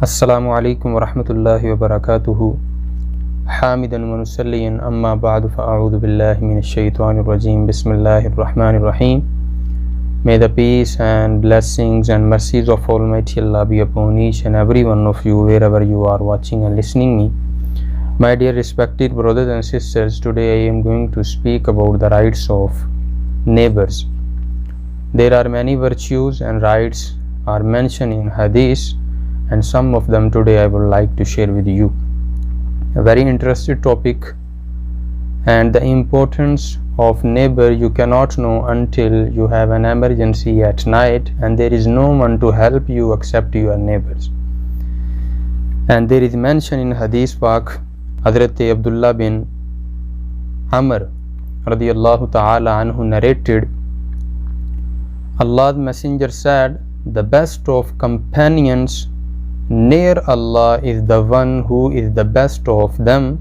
Assalamu alaikum wa rahmatullahi wa barakatuhu. Hamidan wa nusalliyan amma ba'du fa'a'udhu billahi minash shaitanir rajim. Bismillahir rahmanir rahim. May the peace and blessings and mercies of Almighty Allah be upon each and every one of you wherever you are watching and listening me. My dear respected brothers and sisters, today I am going to speak about the rights of neighbors. There are many virtues and rights are mentioned in Hadith, and some of them today I would like to share with you. A very interesting topic, and the importance of neighbor you cannot know until you have an emergency at night and there is no one to help you except your neighbors. And there is mention in Hadith Pak, Hazrat Abdullah bin Amr radiyallahu ta'ala anhu narrated, Allah's Messenger said, the best of companions near Allah is the one who is the best of them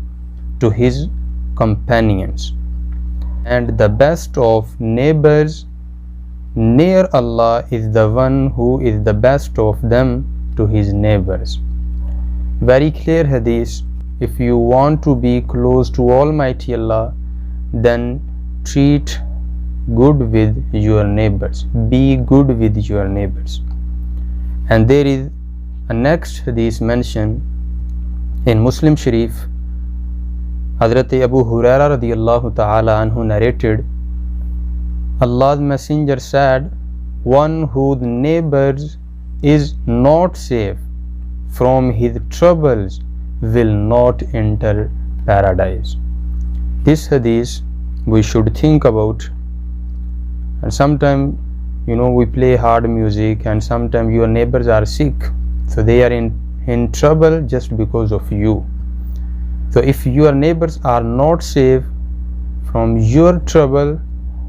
to his companions, and the best of neighbors near Allah is the one who is the best of them to his neighbors. Very clear hadith. If you want to be close to Almighty Allah, then treat good with your neighbors, be good with your neighbors. And there is a next hadith mentioned in Muslim Sharif. Hazrat Abu Hurairah radiyallahu ta'ala anhu narrated, Allah's Messenger said, one whose neighbors is not safe from his troubles will not enter paradise. This hadith we should think about. And sometimes, we play hard music, and sometimes your neighbors are sick, so they are in trouble just because of you. So if your neighbors are not safe from your trouble,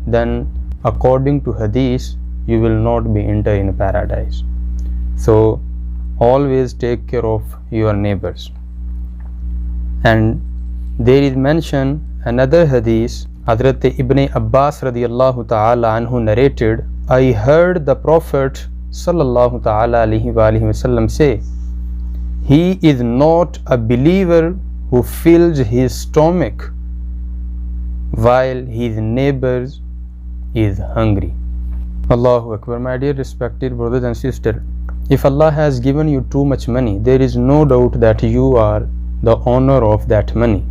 then according to hadith you will not be enter in paradise. So always take care of your neighbors. And there is mentioned another hadith. Hazrat Ibn Abbas radiyallahu ta'ala anhu narrated, I heard the Prophet sallallahu ta'ala alayhi wa sallam say, he is not a believer who fills his stomach while his neighbor is hungry. Allahu Akbar. My dear respected brothers and sisters, if Allah has given you too much money, there is no doubt that you are the owner of that money.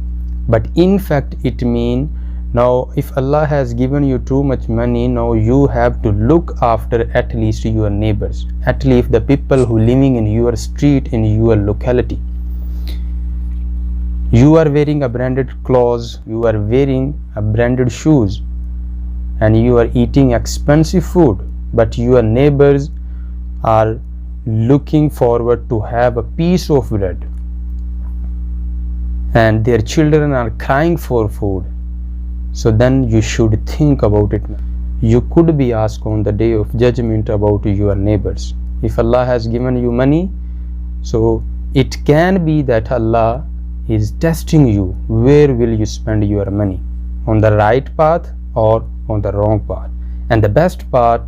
But in fact it means, now if Allah has given you too much money, now you have to look after at least your neighbors, at least the people who living in your street, in your locality. You are wearing a branded clothes, you are wearing a branded shoes, and you are eating expensive food, but your neighbors are looking forward to have a piece of bread, and their children are crying for food. So then you should think about it. You could be asked on the day of judgment about your neighbors. If Allah has given you money, so it can be that Allah is testing you. Where will you spend your money? On the right path or on the wrong path? And the best part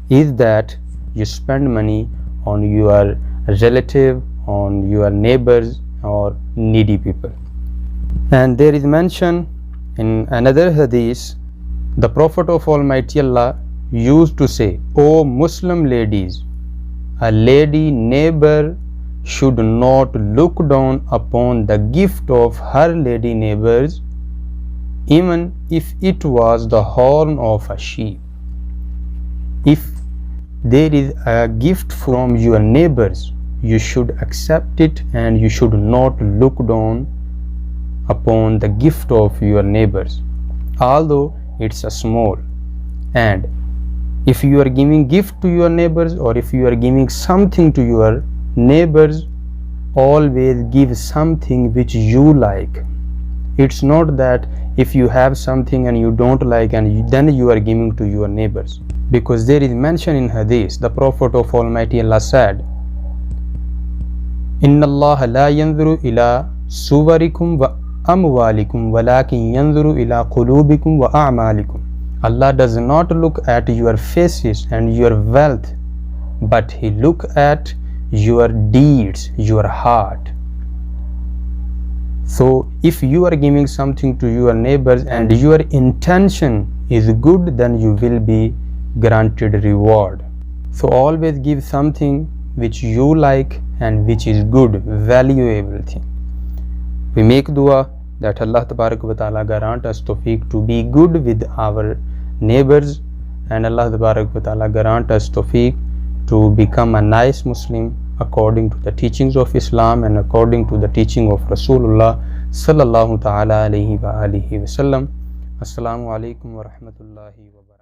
is that you spend money on your relative, on your neighbors or needy people. And there is mention in another hadith, the Prophet of Almighty Allah used to say, O Muslim ladies, a lady neighbor should not look down upon the gift of her lady neighbors, even if it was the horn of a sheep. If there is a gift from your neighbors, you should accept it, and you should not look down upon the gift of your neighbors, although it's a small. And if you are giving gift to your neighbors, or if you are giving something to your neighbors, always give something which you like. It's not that if you have something and you don't like and then you are giving to your neighbors, because there is mention in hadith, the Prophet of Almighty Allah said, Inna Allah la yanzuru ila suwarikum wa amwalikum walakin yanzuru ila qulubikum wa a'malikum. Allah does not look at your faces and your wealth, but He look at your deeds, your heart. So if you are giving something to your neighbors and your intention is good, then you will be granted reward. So always give something which you like and which is good, valuable thing. We make dua that Allah Tabarak wa Ta'ala grant us tawfiq to be good with our neighbors, and Allah Tabarak wa Ta'ala grant us tawfiq to become a nice Muslim according to the teachings of Islam and according to the teaching of Rasulullah sallallahu ta'ala alayhi wa alihi wa sallam. Assalamu alaikum wa rahmatullahi wa barakatuh.